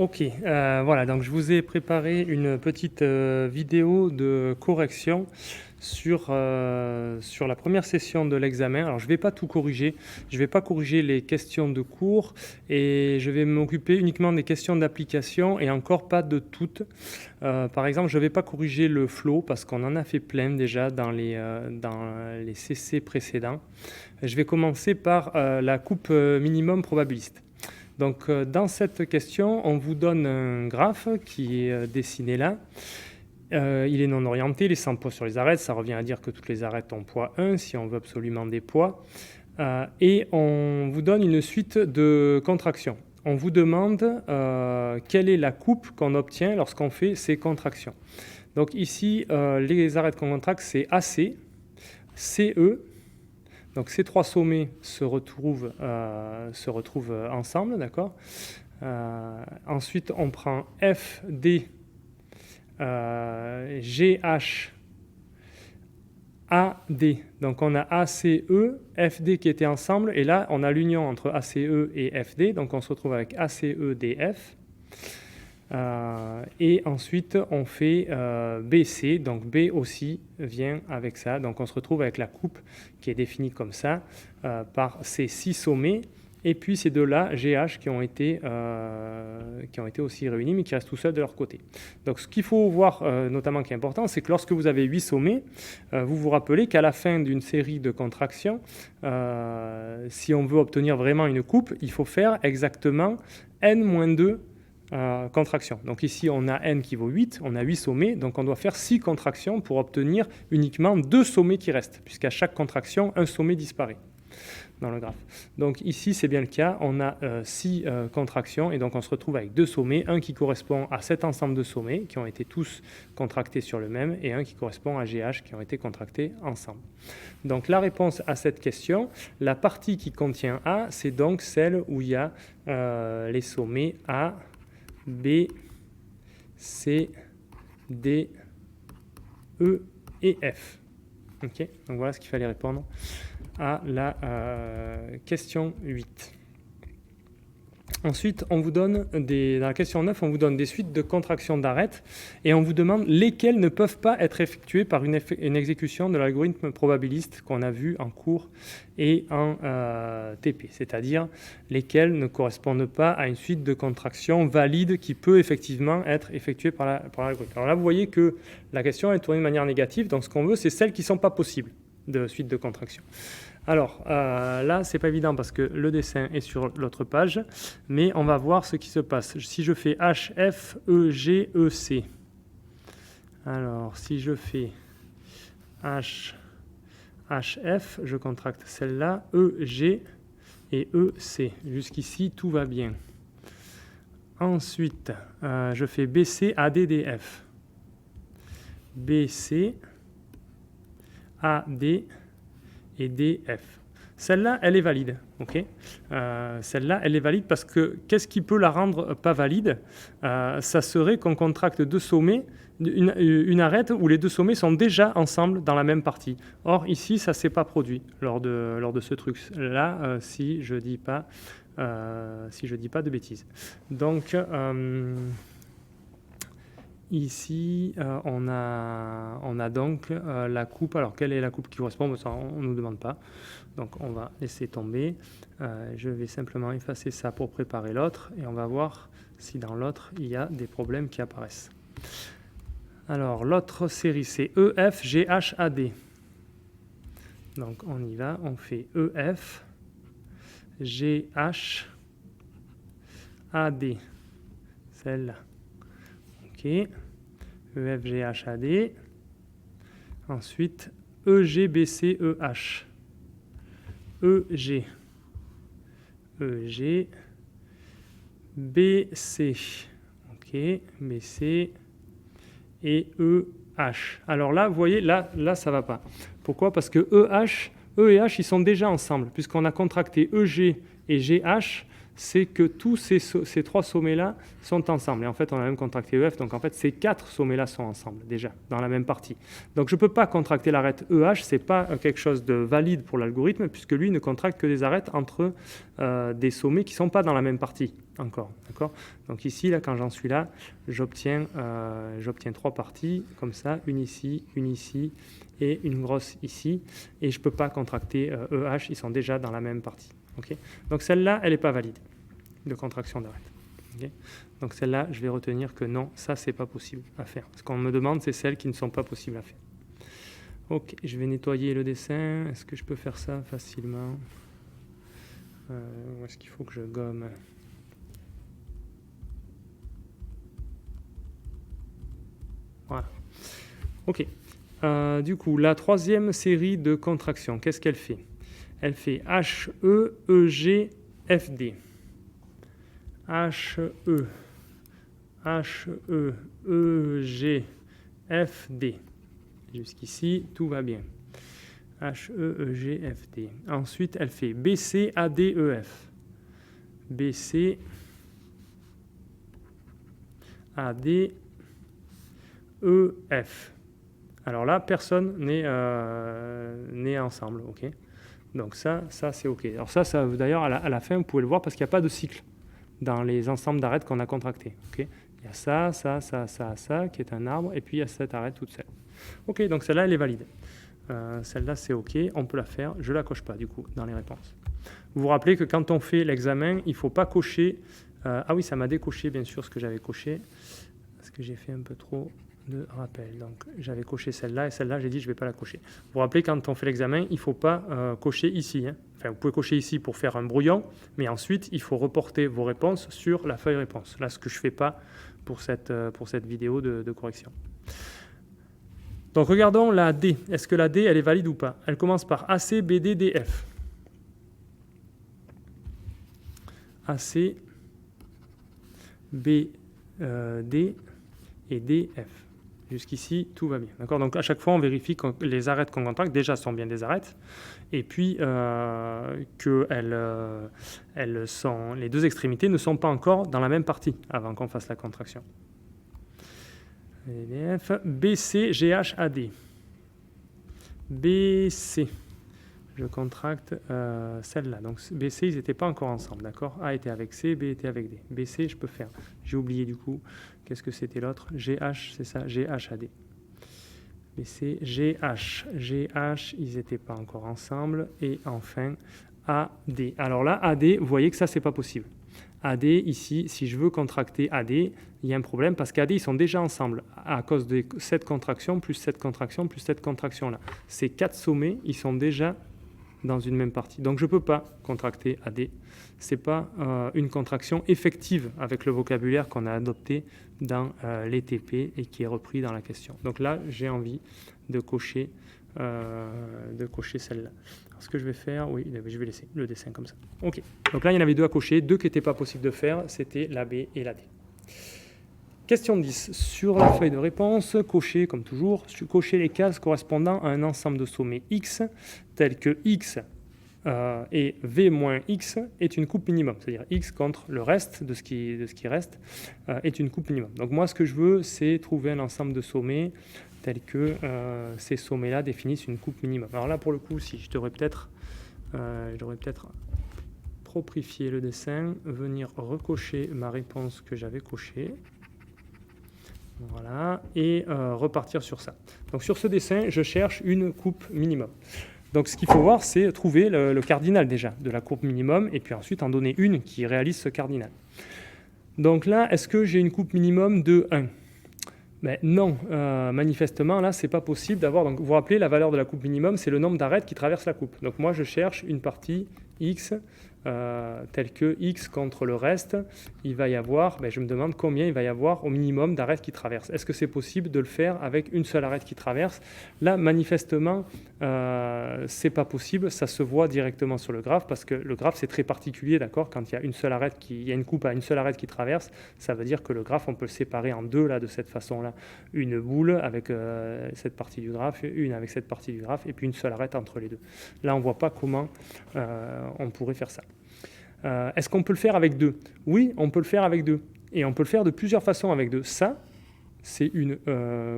Ok, voilà, donc je vous ai préparé une petite vidéo de correction sur la première session de l'examen. Alors je ne vais pas tout corriger, je ne vais pas corriger les questions de cours et je vais m'occuper uniquement des questions d'application et encore pas de toutes. Par exemple, je ne vais pas corriger le flow parce qu'on en a fait plein déjà dans les CC précédents. Je vais commencer par la coupe minimum probabiliste. Donc, dans cette question, on vous donne un graphe qui est dessiné là. Il est non orienté, il est sans poids sur les arêtes. Ça revient à dire que toutes les arêtes ont poids 1 si on veut absolument des poids. Et on vous donne une suite de contractions. On vous demande quelle est la coupe qu'on obtient lorsqu'on fait ces contractions. Donc ici, les arêtes qu'on contracte, c'est AC, CE. Donc ces trois sommets se retrouvent ensemble, d'accord. Ensuite, on prend FD, GH, AD. Donc on a ACE, FD qui étaient ensemble, et là on a l'union entre ACE et FD, donc on se retrouve avec ACEDF. Et ensuite on fait BC, donc B aussi vient avec ça, donc on se retrouve avec la coupe qui est définie comme ça par ces 6 sommets et puis ces deux-là, GH, qui ont été aussi réunis mais qui restent tout seuls de leur côté. Donc ce qu'il faut voir notamment qui est important, c'est que lorsque vous avez 8 sommets, vous vous rappelez qu'à la fin d'une série de contractions, si on veut obtenir vraiment une coupe, il faut faire exactement n-2 contractions. Donc ici, on a n qui vaut 8, on a 8 sommets, donc on doit faire 6 contractions pour obtenir uniquement 2 sommets qui restent, puisqu'à chaque contraction, un sommet disparaît dans le graphe. Donc ici, c'est bien le cas, on a 6 contractions, et donc on se retrouve avec 2 sommets, un qui correspond à cet ensemble de sommets, qui ont été tous contractés sur le même, et un qui correspond à GH, qui ont été contractés ensemble. Donc la réponse à cette question, la partie qui contient A, c'est donc celle où il y a les sommets A, B, C, D, E et F. Okay, donc voilà ce qu'il fallait répondre à la question 8. Ensuite, on vous donne dans la question 9, on vous donne des suites de contractions d'arêtes et on vous demande lesquelles ne peuvent pas être effectuées par une exécution de l'algorithme probabiliste qu'on a vu en cours et en TP, c'est-à-dire lesquelles ne correspondent pas à une suite de contractions valide qui peut effectivement être effectuée par l'algorithme. Alors là, vous voyez que la question est tournée de manière négative, donc ce qu'on veut, c'est celles qui ne sont pas possibles de suite de contractions. Alors là, c'est pas évident parce que le dessin est sur l'autre page, mais on va voir ce qui se passe. Si je fais H, F, E, G, E, C. Alors, si je fais H, F, je contracte celle-là, E, G et E, C. Jusqu'ici, tout va bien. Ensuite, je fais BC, AD, DF. BC, AD et DF. Celle-là, elle est valide. Okay, celle-là, elle est valide parce que qu'est-ce qui peut la rendre pas valide? Ça serait qu'on contracte 2 sommets, une arête où les 2 sommets sont déjà ensemble dans la même partie. Or, ici, ça ne s'est pas produit lors de ce truc-là, si je dis pas de bêtises. Donc, ici, on a donc la coupe. Alors, quelle est la coupe qui correspond? Ça, on ne nous demande pas. Donc, on va laisser tomber. Je vais simplement effacer ça pour préparer l'autre. Et on va voir si dans l'autre, il y a des problèmes qui apparaissent. Alors, l'autre série, c'est EF, GH, AD. Donc, on y va. On fait EF, GH, AD. Celle-là. OK. EF, GH, AD. Ensuite, EG, BC, EH. EG. EG. BC. OK. BC. Et EH. Alors là, vous voyez, là ça ne va pas. Pourquoi? Parce que E et H, ils sont déjà ensemble, puisqu'on a contracté EG et GH c'est que tous ces trois sommets-là sont ensemble. Et en fait, on a même contracté EF, donc en fait, ces quatre sommets-là sont ensemble, déjà, dans la même partie. Donc je ne peux pas contracter l'arête EH, ce n'est pas quelque chose de valide pour l'algorithme, puisque lui ne contracte que des arêtes entre des sommets qui ne sont pas dans la même partie, encore. D'accord ? Donc ici, là, quand j'en suis là, j'obtiens trois parties, comme ça, une ici, et une grosse ici, et je ne peux pas contracter EH, ils sont déjà dans la même partie. Okay. Donc celle-là, elle n'est pas valide de contraction d'arête. Okay. Donc celle-là, je vais retenir que non, ça, c'est pas possible à faire. Ce qu'on me demande, c'est celles qui ne sont pas possibles à faire. Ok, je vais nettoyer le dessin. Est-ce que je peux faire ça facilement? Où est-ce qu'il faut que je gomme? Voilà. Ok. Du coup, la troisième série de contractions, qu'est-ce qu'elle fait? Elle fait HE, EG, FD. HE, EG, FD. Jusqu'ici, tout va bien. HE, EG, FD. Ensuite, elle fait BC, AD, EF. BC, AD, EF. Alors là, personne n'est ensemble, ok? Donc ça c'est ok. Alors ça d'ailleurs, à la fin, vous pouvez le voir parce qu'il n'y a pas de cycle dans les ensembles d'arêtes qu'on a contractés. Okay, il y a ça, qui est un arbre, et puis il y a cette arête toute seule. Ok, donc celle-là, elle est valide. Celle-là, c'est ok, on peut la faire. Je ne la coche pas, du coup, dans les réponses. Vous vous rappelez que quand on fait l'examen, il ne faut pas cocher... ah oui, ça m'a décoché, bien sûr, ce que j'avais coché, parce que j'ai fait un peu trop de rappel. Donc, j'avais coché celle-là, et celle-là, j'ai dit, je ne vais pas la cocher. Vous vous rappelez, quand on fait l'examen, il ne faut pas cocher ici. Hein. Enfin, vous pouvez cocher ici pour faire un brouillon, mais ensuite, il faut reporter vos réponses sur la feuille réponse. Là, ce que je ne fais pas pour cette vidéo de correction. Donc, regardons la D. Est-ce que la D, elle est valide ou pas? Elle commence par AC, BD, DF. AC, BD et DF. Jusqu'ici, tout va bien. D'accord. Donc, à chaque fois, on vérifie que les arêtes qu'on contracte, déjà, sont bien des arêtes. Et puis, que les deux extrémités ne sont pas encore dans la même partie avant qu'on fasse la contraction. DF, BC, GH, AD. BC. Je contracte celle-là. Donc, BC, ils n'étaient pas encore ensemble. D'accord. A était avec C, B était avec D. BC, je peux faire. J'ai oublié du coup. Qu'est-ce que c'était l'autre? GH, c'est ça, GH, AD. BC, GH. GH, ils n'étaient pas encore ensemble. Et enfin, AD. Alors là, AD, vous voyez que ça, c'est pas possible. AD, ici, si je veux contracter AD, il y a un problème parce qu'AD, ils sont déjà ensemble à cause de cette contraction, plus cette contraction, plus cette contraction-là. Ces quatre sommets, ils sont déjà dans une même partie. Donc, je ne peux pas contracter AD. Ce n'est pas une contraction effective avec le vocabulaire qu'on a adopté dans les TP et qui est repris dans la question. Donc là, j'ai envie de cocher celle-là. Alors, ce que je vais faire, oui, je vais laisser le dessin comme ça. OK. Donc là, il y en avait deux à cocher. Deux qui n'étaient pas possibles de faire, c'était la B et la D. Question 10. Sur la feuille de réponse, cochez, comme toujours, cochez les cases correspondant à un ensemble de sommets X, tel que X et V moins X est une coupe minimum. C'est-à-dire X contre le reste de ce qui reste est une coupe minimum. Donc moi, ce que je veux, c'est trouver un ensemble de sommets tel que ces sommets-là définissent une coupe minimum. Alors là, pour le coup, si je devrais peut-être proprifier le dessin, venir recocher ma réponse que j'avais cochée. Voilà, et repartir sur ça. Donc sur ce dessin, je cherche une coupe minimum. Donc ce qu'il faut voir, c'est trouver le cardinal déjà de la coupe minimum, et puis ensuite en donner une qui réalise ce cardinal. Donc là, est-ce que j'ai une coupe minimum de 1 ? Ben non, manifestement, là, c'est pas possible d'avoir... Donc vous vous rappelez, la valeur de la coupe minimum, c'est le nombre d'arêtes qui traversent la coupe. Donc moi, je cherche une partie X, tel que X contre le reste, il va y avoir, je me demande combien il va y avoir au minimum d'arêtes qui traversent. Est-ce que c'est possible de le faire avec une seule arête qui traverse? Là, manifestement, c'est pas possible, ça se voit directement sur le graphe, parce que le graphe, c'est très particulier, d'accord? Quand il y a une seule arête il y a une coupe à une seule arête qui traverse, ça veut dire que le graphe, on peut le séparer en deux, là, de cette façon-là. Une boule avec cette partie du graphe, une avec cette partie du graphe, et puis une seule arête entre les deux. Là, on voit pas comment on pourrait faire ça. Est-ce qu'on peut le faire avec 2? Oui, on peut le faire avec 2. Et on peut le faire de plusieurs façons avec 2. Ça, c'est une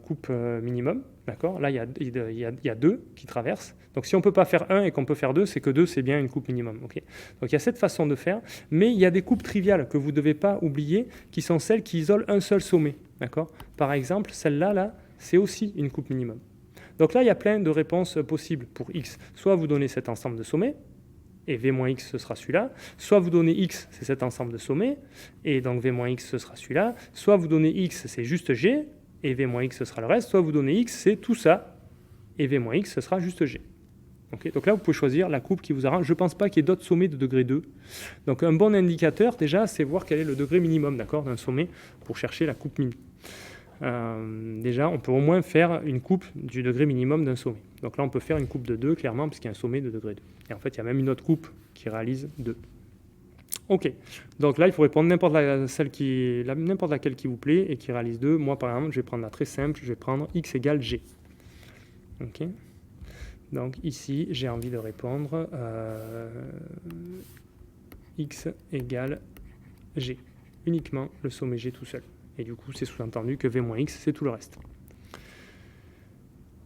coupe minimum. D'accord? Là, il y a 2 qui traversent. Donc, si on ne peut pas faire 1 et qu'on peut faire 2, c'est que 2, c'est bien une coupe minimum. Okay, donc, il y a cette façon de faire. Mais il y a des coupes triviales que vous ne devez pas oublier, qui sont celles qui isolent un seul sommet. D'accord? Par exemple, celle-là, là, c'est aussi une coupe minimum. Donc là, il y a plein de réponses possibles pour x. Soit vous donnez cet ensemble de sommets, et v moins x, ce sera celui-là. Soit vous donnez x, c'est cet ensemble de sommets, et donc v moins x, ce sera celui-là. Soit vous donnez x, c'est juste g, et v moins x, ce sera le reste. Soit vous donnez x, c'est tout ça, et v moins x, ce sera juste g. Okay, donc là, vous pouvez choisir la coupe qui vous arrange. Je ne pense pas qu'il y ait d'autres sommets de degré 2. Donc un bon indicateur, déjà, c'est voir quel est le degré minimum d'un sommet pour chercher la coupe mini. Déjà, on peut au moins faire une coupe du degré minimum d'un sommet. Donc là, on peut faire une coupe de 2, clairement, puisqu'il y a un sommet de degré 2. Et en fait, il y a même une autre coupe qui réalise 2. OK. Donc là, il faut répondre n'importe laquelle qui vous plaît et qui réalise 2. Moi, par exemple, je vais prendre la très simple. Je vais prendre x égale g. OK. Donc ici, j'ai envie de répondre x égale g. Uniquement le sommet g tout seul. Et du coup, c'est sous-entendu que v moins x, c'est tout le reste.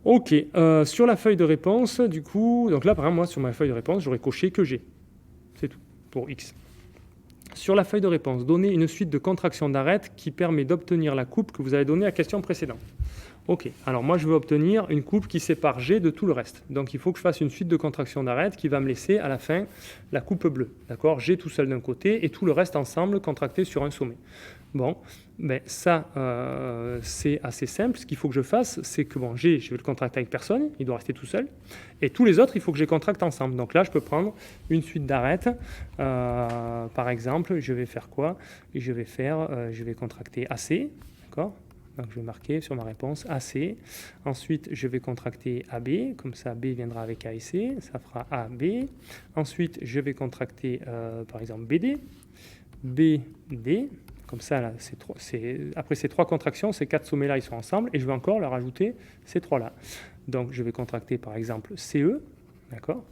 OK. Sur la feuille de réponse, du coup, donc là, par exemple, moi, sur ma feuille de réponse, j'aurais coché que g. C'est tout pour x. Sur la feuille de réponse, donnez une suite de contractions d'arêtes qui permet d'obtenir la coupe que vous avez donnée à la question précédente. OK. Alors moi, je veux obtenir une coupe qui sépare G de tout le reste. Donc il faut que je fasse une suite de contractions d'arêtes qui va me laisser à la fin la coupe bleue. D'accord? G tout seul d'un côté et tout le reste ensemble contracté sur un sommet. Bon, ben ça, c'est assez simple. Ce qu'il faut que je fasse, c'est que bon, G, je vais le contracter avec personne, il doit rester tout seul. Et tous les autres, il faut que je les contracte ensemble. Donc là, je peux prendre une suite d'arêtes. Par exemple, je vais faire quoi? Je vais contracter AC. D'accord? Donc je vais marquer sur ma réponse AC. Ensuite, je vais contracter AB. Comme ça, B viendra avec A et C. Ça fera AB. Ensuite, je vais contracter, par exemple, BD. BD. Comme ça, là, après ces 3 contractions, ces 4 sommets-là, ils sont ensemble. Et je vais encore leur ajouter ces 3-là. Donc, je vais contracter, par exemple, CE. D'accord?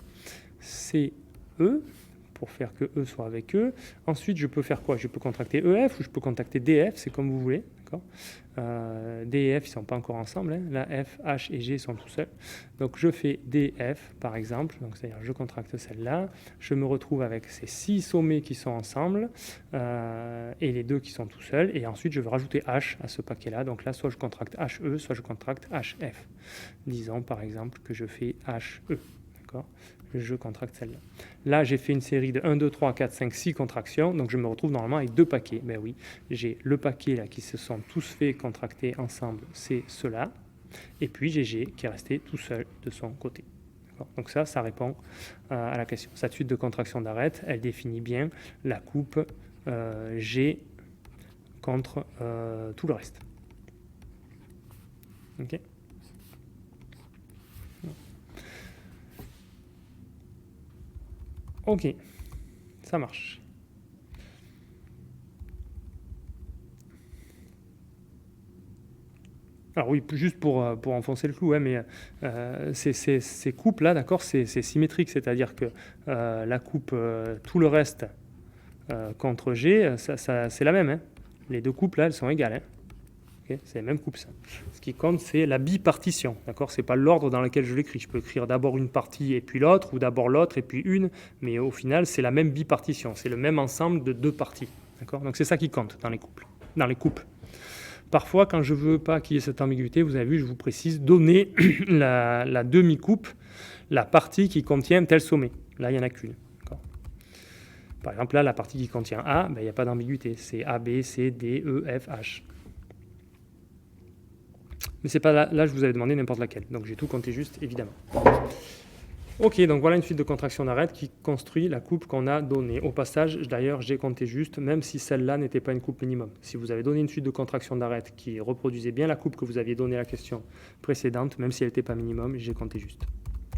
CE. Pour faire que E soit avec E. Ensuite, je peux faire quoi? Je peux contracter EF ou je peux contracter DF, c'est comme vous voulez. D et F, ils ne sont pas encore ensemble. Hein. Là, F, H et G sont tout seuls. Donc, je fais DF, par exemple. Donc, c'est-à-dire, je contracte celle-là. Je me retrouve avec ces 6 sommets qui sont ensemble et les 2 qui sont tout seuls. Et ensuite, je vais rajouter H à ce paquet-là. Donc là, soit je contracte HE, soit je contracte HF. Disons, par exemple, que je fais HE. D'accord? Je contracte celle-là. Là, j'ai fait une série de 1, 2, 3, 4, 5, 6 contractions, donc je me retrouve normalement avec 2 paquets. Ben oui, j'ai le paquet là qui se sont tous fait contracter ensemble, c'est ceux-là, et puis j'ai G qui est resté tout seul de son côté. Donc ça répond à la question. Cette suite de contractions d'arêtes, elle définit bien la coupe G contre tout le reste. OK. OK, ça marche. Alors oui, juste pour enfoncer le clou, hein, mais ces coupes-là, d'accord, c'est symétrique, c'est-à-dire que la coupe, tout le reste contre G, c'est la même. Hein. Les deux coupes, là, elles sont égales. Hein. Okay, c'est la même coupe, ça. Ce qui compte, c'est la bipartition. D'accord, c'est pas l'ordre dans lequel je l'écris. Je peux écrire d'abord une partie et puis l'autre, ou d'abord l'autre et puis une, mais au final, c'est la même bipartition. C'est le même ensemble de 2 parties. D'accord, donc c'est ça qui compte dans les coupes. Parfois, quand je ne veux pas qu'il y ait cette ambiguïté, vous avez vu, je vous précise, donner la demi-coupe, la partie qui contient tel sommet. Là, il n'y en a qu'une. Par exemple, là, la partie qui contient A, ben, il n'y a pas d'ambiguïté. C'est A, B, C, D, E, F, H. Mais c'est pas là, je vous avais demandé n'importe laquelle. Donc j'ai tout compté juste, évidemment. Ok, donc voilà une suite de contractions d'arêtes qui construit la coupe qu'on a donnée. Au passage, d'ailleurs, j'ai compté juste, même si celle-là n'était pas une coupe minimum. Si vous avez donné une suite de contractions d'arêtes qui reproduisait bien la coupe que vous aviez donnée à la question précédente, même si elle n'était pas minimum, j'ai compté juste.